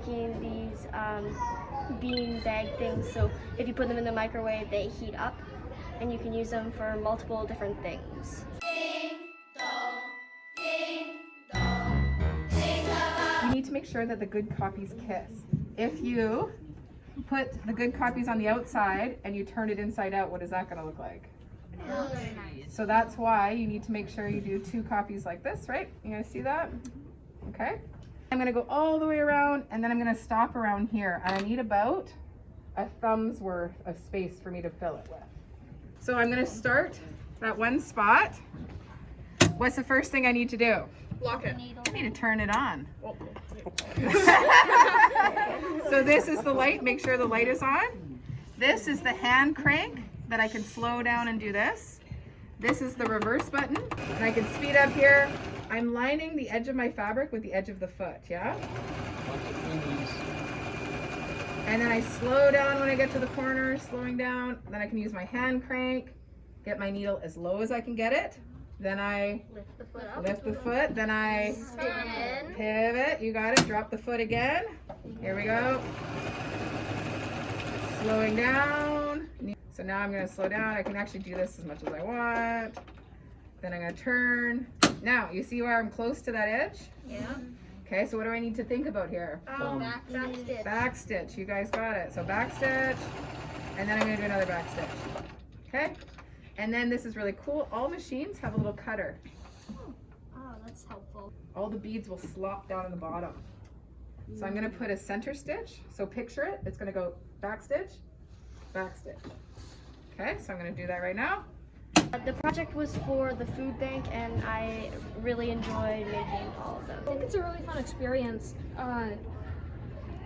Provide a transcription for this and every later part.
making these bean bag things. So if you put them in the microwave, they heat up, and you can use them for multiple different things. You need to make sure that the good copies kiss. If you put the good copies on the outside and you turn it inside out, what is that going to look like? So that's why you need to make sure you do 2 copies like this, right? You guys see that? Okay. I'm going to go all the way around, and then I'm going to stop around here. And I need about a thumb's worth of space for me to fill it with. So I'm going to start that one spot. What's the first thing I need to do? Lock it. I need to turn it on. So this is the light. Make sure the light is on. This is the hand crank that I can slow down and do this. This is the reverse button, and I can speed up here. I'm lining the edge of my fabric with the edge of the foot, yeah? And then I slow down when I get to the corner, slowing down. Then I can use my hand crank, get my needle as low as I can get it. Then I Lift the foot up. lift the foot, then I Spin. pivot, you got it, drop the foot again. Here we go. Slowing down. So now I'm gonna slow down. I can actually do this as much as I want. Then I'm gonna turn. Now, you see where I'm close to that edge? Yeah. Okay, so what do I need to think about here? Back stitch. Back stitch, you guys got it. So back stitch, and then I'm gonna do another back stitch. Okay? And then this is really cool. All machines have a little cutter. Oh, that's helpful. All the beads will slop down in the bottom. So I'm gonna put a center stitch. So picture it, it's gonna go back stitch, back stitch. Okay, so I'm gonna do that right now. The project was for the food bank, and I really enjoyed making all of them. I think it's a really fun experience.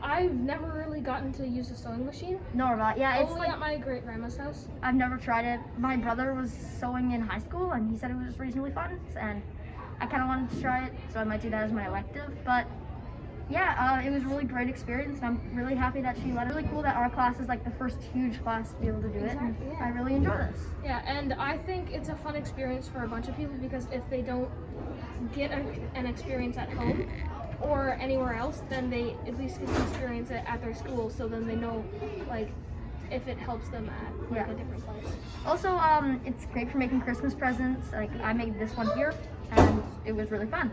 I've never really gotten to use a sewing machine. Nor about, yeah, it's Only like, at my great grandma's house. I've never tried it. My brother was sewing in high school and he said it was reasonably fun, and I kind of wanted to try it, so I might do that as my elective. But yeah, it was a really great experience, and I'm really happy that she let it. Really cool that our class is like the first huge class to be able to do it, and Exactly, yeah. I really enjoy this. Yeah, and I think it's a fun experience for a bunch of people, because if they don't get an experience at home or anywhere else, then they at least get to experience it at their school, so then they know, like, if it helps them at like, Yeah. a different place. Also, it's great for making Christmas presents. Like, I made this one here, and it was really fun.